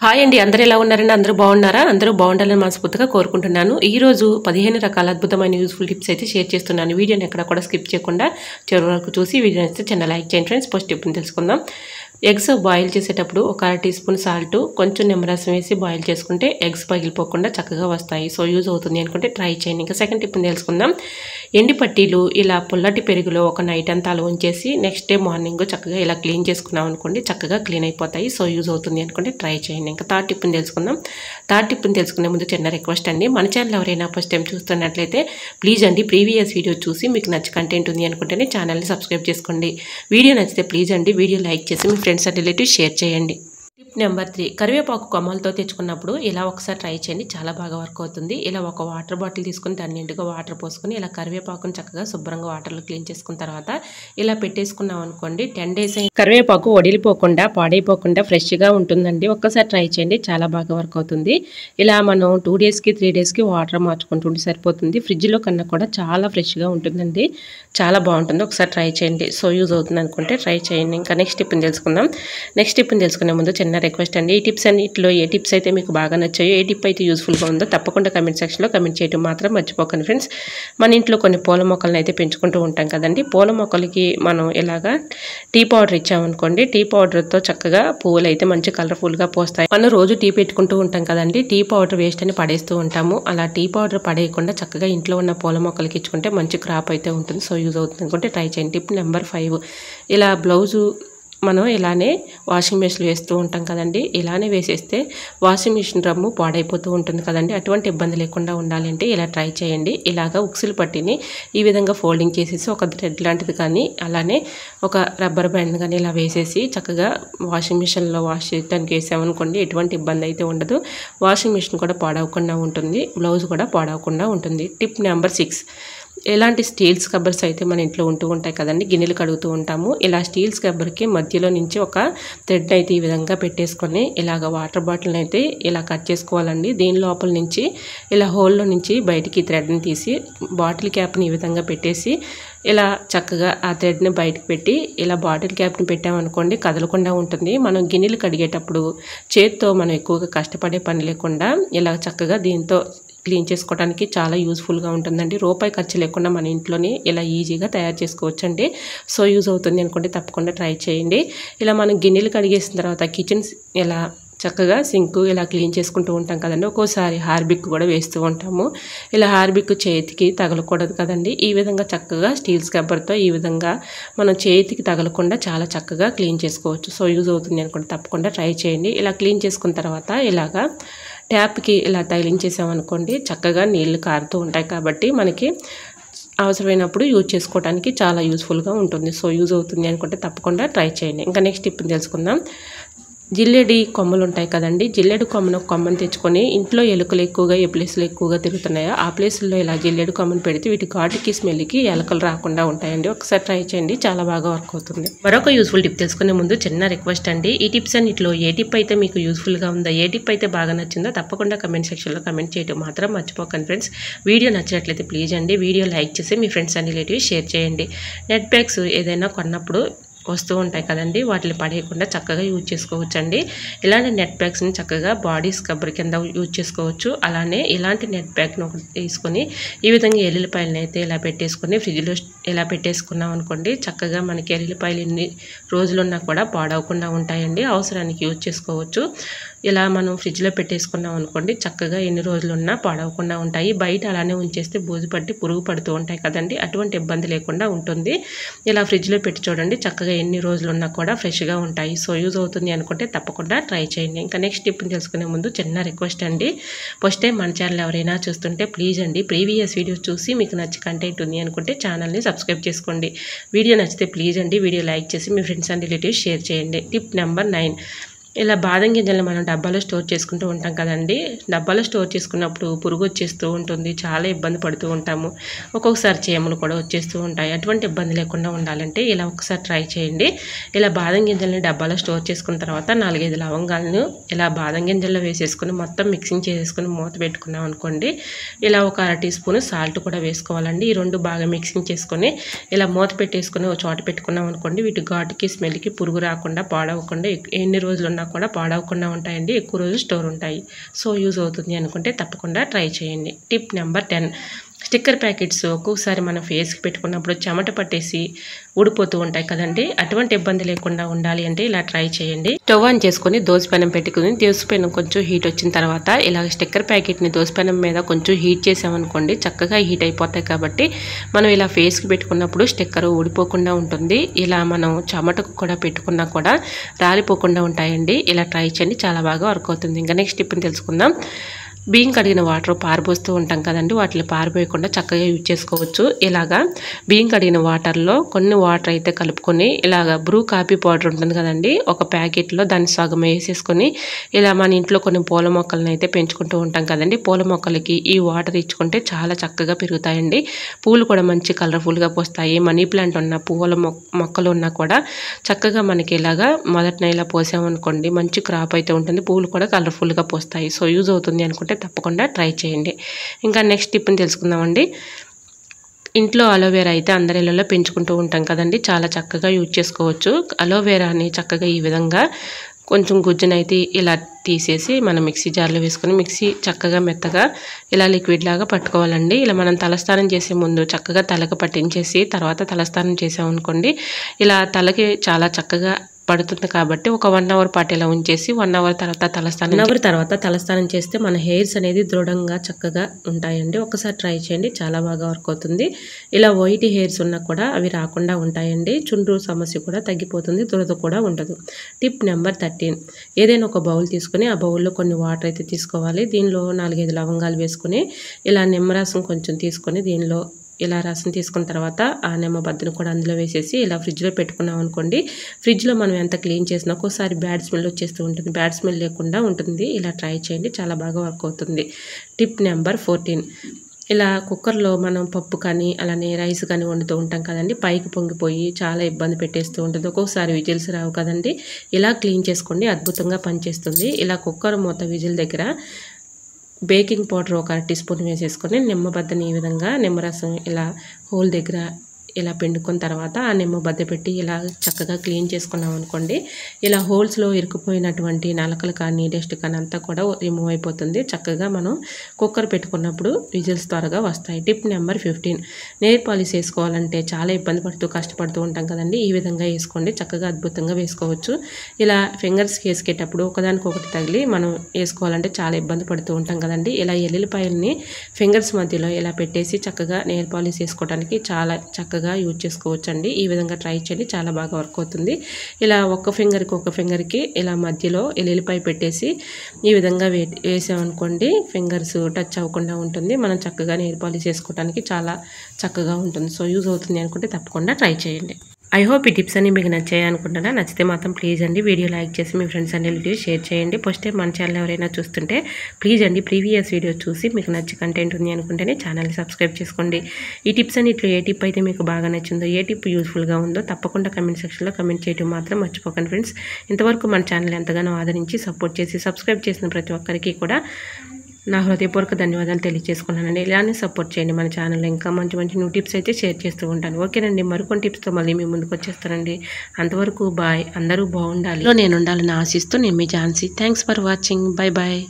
Hi అండి, అందరూ ఎలా ఉన్నారండి? అందరూ బాగున్నారా? అందరూ బాగుండాలని మనస్ఫూర్తిగా కోరుకుంటున్నాను. ఈ రోజు 15 రకాల అద్భుతమైన యూస్ఫుల్ టిప్స్ అయితే షేర్ చేస్తున్నాను. వీడియోని ఎక్కడ కూడా స్కిప్ చేయకుండా చివరి వరకు చూసి వీడియో నచ్చితే చిన్న లైక్ చేయండి ఫ్రెండ్స్. ఫస్ట్ టిప్ని తెలుసుకుందాం. ఎగ్స్ బాయిల్ చేసేటప్పుడు ఒక 1/2 టీ స్పూన్ సాల్ట్, కొంచెం నిమ్మరసం వేసి బాయిల్ చేసుకుంటే ఎగ్స్ పగిలిపోకుండా చక్కగా వస్తాయి. సో యూజ్ అవుతుంది అనుకుంటే ట్రై చేయండి. ఇంకా సెకండ్ టిప్ని తెలుసుకుందాం. ఎండి పట్టీలు ఇలా పుల్లటి పెరుగులో ఒక నైట్ అంతా అలా ఉంచేసి నెక్స్ట్ డే మార్నింగ్ చక్కగా ఇలా క్లీన్ చేసుకున్నాం అనుకోండి, చక్కగా క్లీన్ అయిపోతాయి. సో యూజ్ అవుతుంది అనుకుంటే ట్రై చేయండి. ఇంకా థర్డ్ టిప్ని తెలుసుకుందాం. థర్డ్ టిప్ని తెలుసుకునే ముందు చిన్న రిక్వెస్ట్ అండి, మన ఛానల్ ఎవరైనా ఫస్ట్ టైం చూస్తున్నట్లయితే ప్లీజ్ అండి ప్రీవియస్ వీడియో చూసి మీకు నచ్చి కంటెంట్ ఉంది అనుకుంటేనే ఛానల్ని సబ్స్క్రైబ్ చేసుకోండి. వీడియో నచ్చితే ప్లీజ్ అండి వీడియో లైక్ చేసి మీ ఫ్రెండ్స్ అండ్ రిలేటివ్స్ షేర్ చేయండి. టిప్ నెంబర్ 3, కరివేపాకు కొమ్మలతో తెచ్చుకున్నప్పుడు ఇలా ఒకసారి ట్రై చేయండి, చాలా బాగా వర్క్ అవుతుంది. ఇలా ఒక వాటర్ బాటిల్ తీసుకుని దాన్ని నిండుగా వాటర్ పోసుకొని ఇలా కరివేపాకుని చక్కగా శుభ్రంగా వాటర్లో క్లీన్ చేసుకున్న తర్వాత ఇలా పెట్టేసుకున్నాం అనుకోండి, 10 days కరివేపాకు వడిలిపోకుండా పాడైపోకుండా ఫ్రెష్గా ఉంటుందండి. ఒక్కసారి ట్రై చేయండి, చాలా బాగా వర్క్ అవుతుంది. ఇలా మనం 2 daysకి 3 daysకి వాటర్ మార్చుకుంటుంటే సరిపోతుంది. ఫ్రిడ్జ్లో కన్నా కూడా చాలా ఫ్రెష్గా ఉంటుందండి, చాలా బాగుంటుంది. ఒకసారి ట్రై చేయండి. సో యూజ్ అవుతుంది అనుకుంటే ట్రై చేయండి. ఇంకా నెక్స్ట్ టిప్ని తెలుసుకుందాం. నెక్స్ట్ టిప్ని తెలుసుకునే ముందు చిన్న రిక్వెస్ట్ అండి, ఈ టిప్స్ అన్నింటిలో ఏ టిప్స్ అయితే మీకు బాగా నచ్చాయో, ఏ టిప్ అయితే యూస్ఫుల్గా ఉందో తప్పకుండా కమెంట్ సెక్షన్లో కమెంట్ చేయడం మాత్రం మర్చిపోకండి ఫ్రెండ్స్. మన ఇంట్లో కొన్ని పూల మొక్కలను అయితే పెంచుకుంటూ ఉంటాం కదండి. పూల మొక్కలకి మనం ఇలాగా టీ పౌడర్ ఇచ్చామనుకోండి, టీ పౌడర్తో చక్కగా పువ్వులు అయితే మంచి కలర్ఫుల్గా పోస్తాయి. మనం రోజు టీ పెట్టుకుంటూ ఉంటాం కదండి, టీ పౌడర్ వేస్ట్ అని పడేస్తూ ఉంటాము. అలా టీ పౌడర్ పడేయకుండా చక్కగా ఇంట్లో ఉన్న పూల మొక్కలకి ఇచ్చుకుంటే మంచి క్రాప్ అయితే ఉంటుంది. సో యూజ్ అవుతుంది అనుకుంటే ట్రై చేయండి. టిప్ నెంబర్ 5, ఇలా బ్లౌజు మనం ఇలానే వాషింగ్ మెషిన్లో వేస్తూ ఉంటాం కదండి, ఇలానే వేసేస్తే వాషింగ్ మెషిన్ రమ్ము పాడైపోతూ ఉంటుంది కదండి. అటువంటి ఇబ్బంది లేకుండా ఉండాలంటే ఇలా ట్రై చేయండి. ఇలాగా ఉక్సులు పట్టిని ఈ విధంగా ఫోల్డింగ్ చేసేసి ఒక థ్రెడ్ లాంటిది కానీ అలానే ఒక రబ్బర్ బ్యాండ్ కానీ ఇలా వేసేసి చక్కగా వాషింగ్ మెషిన్లో వాష్ చేయడానికి వేసామనుకోండి, ఎటువంటి ఇబ్బంది అయితే ఉండదు. వాషింగ్ మెషిన్ కూడా పాడవకుండా ఉంటుంది, బ్లౌజ్ కూడా పాడవకుండా ఉంటుంది. టిప్ నెంబర్ 6, ఎలాంటి స్టీల్ స్క్రబ్బర్స్ అయితే మన ఇంట్లో ఉంటూ ఉంటాయి కదండి, గిన్నెలు కడుగుతూ ఉంటాము. ఇలా స్టీల్ స్క్రబ్బర్కి మధ్యలో నుంచి ఒక థ్రెడ్ అయితే ఈ విధంగా పెట్టేసుకొని ఇలాగ వాటర్ బాటిల్ని అయితే ఇలా కట్ చేసుకోవాలండి. దీని లోపల నుంచి ఇలా హోల్లో నుంచి బయటికి థ్రెడ్ని తీసి బాటిల్ క్యాప్ని ఈ విధంగా పెట్టేసి ఇలా చక్కగా ఆ థ్రెడ్ని బయటకు పెట్టి ఇలా బాటిల్ క్యాప్ని పెట్టామనుకోండి, కదలకుండా ఉంటుంది. మనం గిన్నెలు కడిగేటప్పుడు చేత్తో మనం ఎక్కువగా కష్టపడే పని లేకుండా ఇలా చక్కగా దీంతో క్లీన్ చేసుకోవడానికి చాలా యూస్ఫుల్గా ఉంటుందండి. రూపాయి ఖర్చు లేకుండా మన ఇంట్లోనే ఇలా ఈజీగా తయారు చేసుకోవచ్చండి. సో యూజ్ అవుతుంది అనుకుంటే తప్పకుండా ట్రై చేయండి. ఇలా మనం గిన్నెలు కడిగేసిన తర్వాత కిచెన్ ఇలా చక్కగా సింక్ ఇలా క్లీన్ చేసుకుంటూ ఉంటాం కదండి. ఒక్కోసారి హార్బిక్ కూడా వేస్తూ ఉంటాము. ఇలా హార్బిక్ చేతికి తగలకూడదు కదండి. ఈ విధంగా చక్కగా స్టీల్ స్క్రబ్బర్తో ఈ విధంగా మనం చేతికి తగలకుండా చాలా చక్కగా క్లీన్ చేసుకోవచ్చు. సో యూజ్ అవుతుంది అనుకుంటే తప్పకుండా ట్రై చేయండి. ఇలా క్లీన్ చేసుకున్న తర్వాత ఇలాగా ట్యాప్కి ఇలా తగిలించేసామనుకోండి, చక్కగా నీళ్లు కారుతూ ఉంటాయి కాబట్టి మనకి అవసరమైనప్పుడు యూజ్ చేసుకోవడానికి చాలా యూస్ఫుల్గా ఉంటుంది. సో యూజ్ అవుతుంది అనుకుంటే తప్పకుండా ట్రై చేయండి. ఇంకా నెక్స్ట్ టిప్ని తెలుసుకుందాం. జిల్లెడి కొమ్మలు ఉంటాయి కదండి, జిల్లెడు కొమ్మను తెచ్చుకొని ఇంట్లో ఎలుకలు ఎక్కువగా ఏ ప్లేస్లో ఎక్కువగా తిరుగుతున్నాయో ఆ ప్లేస్లో ఇలా జిల్లెడు కొమ్మను పెడితే వీటి ఘాటుకి స్మెల్కి ఎలకలు రాకుండా ఉంటాయండి. ఒకసారి ట్రై చేయండి, చాలా బాగా వర్క్ అవుతుంది. మరొక యూస్ఫుల్ టిప్ తెలుసుకునే ముందు చిన్న రిక్వెస్ట్ అండి, ఈ టిప్స్ అన్నింటిలో ఏ టిప్ అయితే మీకు యూస్ఫుల్గా ఉందో, ఏ టిప్ అయితే బాగా నచ్చిందో తప్పకుండా కమెంట్ సెక్షన్లో కమెంట్ చేయడం మాత్రం మర్చిపోకండి ఫ్రెండ్స్. వీడియో నచ్చినట్లయితే ప్లీజ్ అండి వీడియో లైక్ చేసి మీ ఫ్రెండ్స్ అండ్ రిలేటివ్స్ షేర్ చేయండి. నెట్ బ్యాగ్స్ ఏదైనా కొన్నప్పుడు వస్తూ ఉంటాయి కదండి, వాటిని పడేయకుండా చక్కగా యూజ్ చేసుకోవచ్చండి. ఇలాంటి నెట్ బ్యాగ్స్ని చక్కగా బాడీ స్క్రబ్బర్ కింద యూజ్ చేసుకోవచ్చు. అలానే ఇలాంటి నెట్ బ్యాగ్ను తీసుకొని ఈ విధంగా ఎల్లుల్లిపాయలను అయితే ఇలా పెట్టేసుకొని ఫ్రిడ్జ్లో ఇలా పెట్టేసుకున్నాం అనుకోండి, చక్కగా మనకి ఎల్లుల్లిపాయలు ఎన్ని రోజులున్నా కూడా పాడవకుండా ఉంటాయండి. అవసరానికి యూజ్ చేసుకోవచ్చు. ఇలా మనం ఫ్రిడ్జ్లో పెట్టేసుకున్నాం అనుకోండి, చక్కగా ఎన్ని రోజులున్నా పాడవకుండా ఉంటాయి. బయట అలానే ఉంచేస్తే బూజు పట్టి పురుగు పడుతూ ఉంటాయి కదండి, అటువంటి ఇబ్బంది లేకుండా ఉంటుంది. ఇలా ఫ్రిడ్జ్లో పెట్టి చూడండి, చక్కగా ఎన్ని రోజులున్నా కూడా ఫ్రెష్గా ఉంటాయి. సో యూజ్ అవుతుంది అనుకుంటే తప్పకుండా ట్రై చేయండి. ఇంకా నెక్స్ట్ టిప్ని తెలుసుకునే ముందు చిన్న రిక్వెస్ట్ అండి, ఫస్ట్ టైం మన ఛానల్ ఎవరైనా చూస్తుంటే ప్లీజ్ అండి ప్రీవియస్ వీడియోస్ చూసి మీకు నచ్చి కంటెంట్ ఉంది అనుకుంటే ఛానల్ని సబ్స్క్రైబ్ చేసుకోండి. వీడియో నచ్చితే ప్లీజ్ అండి వీడియో లైక్ చేసి మీ ఫ్రెండ్స్ అండ్ రిలేటివ్స్ షేర్ చేయండి. టిప్ నెంబర్ 9, ఇలా బాదం గింజలను మనం డబ్బాలో స్టోర్ చేసుకుంటూ ఉంటాం కదండి, డబ్బాలో స్టోర్ చేసుకున్నప్పుడు పురుగు వచ్చేస్తూ ఉంటుంది, చాలా ఇబ్బంది పడుతూ ఉంటాము. ఒక్కొక్కసారి చీమలు కూడా వచ్చేస్తూ ఉంటాయి. అటువంటి ఇబ్బంది లేకుండా ఉండాలంటే ఇలా ఒకసారి ట్రై చేయండి. ఇలా బాదం గింజలని డబ్బాలో స్టోర్ చేసుకున్న తర్వాత 4-5 లవంగాలను ఇలా బాదం గింజల్లో వేసేసుకుని మొత్తం మిక్సింగ్ చేసేసుకుని మూత పెట్టుకున్నాం అనుకోండి, ఇలా ఒక 1/2 టీ స్పూన్ సాల్ట్ కూడా వేసుకోవాలండి. ఈ రెండు బాగా మిక్సింగ్ చేసుకొని ఇలా మూత పెట్టేసుకుని ఒక చోట పెట్టుకున్నాం అనుకోండి, వీటి ఘాటుకి స్మెల్కి పురుగు రాకుండా పాడవకుండా ఎన్ని రోజులున్నా కూడా పాడవకుండా ఉంటాయండి, ఎక్కువ రోజులు స్టోర్ ఉంటాయి. సో యూజ్ అవుతుంది అనుకుంటే తప్పకుండా ట్రై చేయండి. టిప్ నెంబర్ 10, స్టిక్కర్ ప్యాకెట్స్ ఒక్కొక్కసారి మన ఫేస్కి పెట్టుకున్నప్పుడు చెమట పట్టేసి ఊడిపోతూ ఉంటాయి కదండి. అటువంటి ఇబ్బంది లేకుండా ఉండాలి అంటే ఇలా ట్రై చేయండి. స్టవ్ ఆన్ చేసుకొని దోసపెనం పెట్టుకుని దోసపెనం కొంచెం హీట్ వచ్చిన తర్వాత ఇలా స్టిక్కర్ ప్యాకెట్ని దోసపెనం మీద కొంచెం హీట్ చేసామనుకోండి, చక్కగా హీట్ అయిపోతాయి. కాబట్టి మనం ఇలా ఫేస్కి పెట్టుకున్నప్పుడు స్టిక్కర్ ఊడిపోకుండా ఉంటుంది. ఇలా మనం చెమటకు కూడా పెట్టుకున్నా కూడా రాలిపోకుండా ఉంటాయండి. ఇలా ట్రై చేయండి, చాలా బాగా వర్క్ అవుతుంది. ఇంకా నెక్స్ట్ టిప్ని తెలుసుకుందాం. బియ్యం కడిగిన వాటర్ పారబోస్తూ ఉంటాం కదండి, వాటిని పారిపోయకుండా చక్కగా యూజ్ చేసుకోవచ్చు. ఇలాగా బియ్యం కడిగిన వాటర్లో కొన్ని వాటర్ అయితే కలుపుకొని ఇలాగ బ్రూ కాఫీ పౌడర్ ఉంటుంది కదండి, ఒక ప్యాకెట్లో దాన్ని సగం వేసేసుకొని ఇలా మన ఇంట్లో కొన్ని పూల మొక్కలను అయితే పెంచుకుంటూ ఉంటాం కదండి. పూల మొక్కలకి ఈ వాటర్ ఇచ్చుకుంటే చాలా చక్కగా పెరుగుతాయండి. పూలు కూడా మంచి కలర్ఫుల్గా పోస్తాయి. మనీ ప్లాంట్ ఉన్న పూల మొక్కలు ఉన్నా కూడా చక్కగా మనకి ఇలాగా మొదటిన ఇలా పోసామనుకోండి, మంచి క్రాప్ అయితే ఉంటుంది. పూలు కూడా కలర్ఫుల్గా పోస్తాయి. సో యూజ్ అవుతుంది అనుకుంటే తప్పకుండా ట్రై చేయండి. ఇంకా నెక్స్ట్ టిప్ని తెలుసుకుందామండి. ఇంట్లో అలోవెరా అయితే అందరి ఇళ్ళలో పెంచుకుంటూ ఉంటాం కదండి, చాలా చక్కగా యూజ్ చేసుకోవచ్చు. అలోవెరాని చక్కగా ఈ విధంగా కొంచెం గుజ్జునైతే ఇలా తీసేసి మనం మిక్సీ జార్లో వేసుకొని మిక్సీ చక్కగా మెత్తగా ఇలా లిక్విడ్ లాగా పట్టుకోవాలండి. ఇలా మనం తలస్నానం చేసే ముందు చక్కగా తలకు పట్టించేసి తర్వాత తలస్నానం చేసామనుకోండి, ఇలా తలకి చాలా చక్కగా పడుతుంది. కాబట్టి ఒక 1 అవర్ పాటు ఇలా ఉంచేసి 1 అవర్ తర్వాత తలస్నానం చేస్తే మన హెయిర్స్ అనేది దృఢంగా చక్కగా ఉంటాయండి. ఒకసారి ట్రై చేయండి, చాలా బాగా వర్క్ అవుతుంది. ఇలా వైట్ హెయిర్స్ ఉన్నా కూడా అవి రాకుండా ఉంటాయండి. చుండ్రు సమస్య కూడా తగ్గిపోతుంది, దురద కూడా ఉండదు. టిప్ నెంబర్ 13, ఏదైనా ఒక బౌల్ తీసుకొని ఆ బౌల్లో కొన్ని వాటర్ అయితే తీసుకోవాలి. దీనిలో 4-5 లవంగాలు వేసుకొని ఇలా నిమ్మరసం కొంచెం తీసుకొని దీనిలో ఇలా రసం తీసుకున్న తర్వాత ఆ నిమ్మ బద్దను కూడా అందులో వేసేసి ఇలా ఫ్రిడ్జ్లో పెట్టుకున్నాం అనుకోండి, ఫ్రిడ్జ్లో మనం ఎంత క్లీన్ చేసినా ఒక్కోసారి బ్యాడ్ స్మెల్ వచ్చేస్తూ ఉంటుంది. బ్యాడ్ స్మెల్ లేకుండా ఉంటుంది. ఇలా ట్రై చేయండి, చాలా బాగా వర్క్ అవుతుంది. టిప్ నెంబర్ 14, ఇలా కుక్కర్లో మనం పప్పు కానీ అలానే రైస్ కానీ వండుతూ ఉంటాం కదండి, పైకి పొంగిపోయి చాలా ఇబ్బంది పెట్టేస్తూ ఉంటుంది. ఒక్కొక్కసారి విజిల్స్ రావు కదండి. ఇలా క్లీన్ చేసుకోండి, అద్భుతంగా పనిచేస్తుంది. ఇలా కుక్కర్ మూత విజిల్ దగ్గర బేకింగ్ పౌడర్ ఒక 1 టీ స్పూన్ వేసేసుకొని నిమ్మబద్దని ఈ విధంగా నిమ్మరసం ఇలా హోల్ దగ్గర ఇలా పిండుకున్న తర్వాత ఆ నిమ్మబద్ద పెట్టి ఇలా చక్కగా క్లీన్ చేసుకున్నాం అనుకోండి, ఇలా హోల్స్లో ఇరుక్కుపోయినటువంటి నలకలు కానీ డస్ట్ కానీ అంతా కూడా రిమూవ్ అయిపోతుంది. చక్కగా మనం కుక్కర్ పెట్టుకున్నప్పుడు విజిల్స్ త్వరగా వస్తాయి. టిప్ నెంబర్ 15, నెయిల్ పాలిష్ వేసుకోవాలంటే చాలా ఇబ్బంది పడుతూ కష్టపడుతూ ఉంటాం కదండి, ఈ విధంగా వేసుకోండి, చక్కగా అద్భుతంగా వేసుకోవచ్చు. ఇలా ఫింగర్స్కి వేసుకేటప్పుడు ఒకదానికొకటి తగిలి మనం వేసుకోవాలంటే చాలా ఇబ్బంది పడుతూ ఉంటాం కదండి. ఇలా ఎల్లుల్లిపాయల్ని ఫింగర్స్ మధ్యలో ఇలా పెట్టేసి చక్కగా నెయిల్ పాలిష్ వేసుకోవడానికి చాలా చక్కగా యూజ్ చేసుకోవచ్చు అండి. ఈ విధంగా ట్రై చేయండి, చాలా బాగా వర్క్ అవుతుంది. ఇలా ఒక ఫింగర్కి ఇలా మధ్యలో ఎల్లుల్లిపాయ పెట్టేసి ఈ విధంగా వేసామనుకోండి, ఫింగర్స్ టచ్ అవ్వకుండా ఉంటుంది. మనం చక్కగా నెయిల్ పాలిష్ చేసుకోవడానికి చాలా చక్కగా ఉంటుంది. సో యూజ్ అవుతుంది అనుకుంటే తప్పకుండా ట్రై చేయండి. ఐ హోప్ ఈ టిప్స్ అన్ని మీకు నచ్చాయి అనుకుంటున్నా. నచ్చితే మాత్రం ప్లీజ్ అండి వీడియో లైక్ చేసి మీ ఫ్రెండ్స్ అండ్ రిలేటివ్స్ షేర్ చేయండి. ఫస్ట్ టైం మన ఛానల్ ఎవరైనా చూస్తుంటే ప్లీజ్ అండి ప్రీవియస్ వీడియో చూసి మీకు నచ్చి కంటెంట్ ఉంది అనుకుంటేనే ఛానల్ని సబ్స్క్రైబ్ చేసుకోండి. ఈ టిప్స్ అన్నిట్లో ఏ టిప్ అయితే మీకు బాగా నచ్చిందో, ఏ టిప్ యూస్ఫుల్గా ఉందో తప్పకుండా కమెంట్ సెక్షన్లో కమెంట్ చేయడం మాత్రం మర్చిపోకండి ఫ్రెండ్స్. ఇంతవరకు మన ఛానల్ ఎంతగానో ఆదరించి సపోర్ట్ చేసి సబ్స్క్రైబ్ చేసిన ప్రతి ఒక్కరికి కూడా నా హృదయపూర్వక ధన్యవాదాలు తెలియజేసుకున్నానండి. ఇలానే సపోర్ట్ చేయండి. మన ఛానల్లో ఇంకా మంచి మంచి న్యూ టిప్స్ అయితే షేర్ చేస్తూ ఉంటాను. ఓకేనండి, మరికొన్ని టిప్స్తో మళ్ళీ మీ ముందుకు వచ్చేస్తానండి. అంతవరకు బాయ్, అందరూ బాగుండాలి, నేను ఉండాలని ఆశిస్తూ నేను మీ Jhansi. Thanks for watching. Bye bye.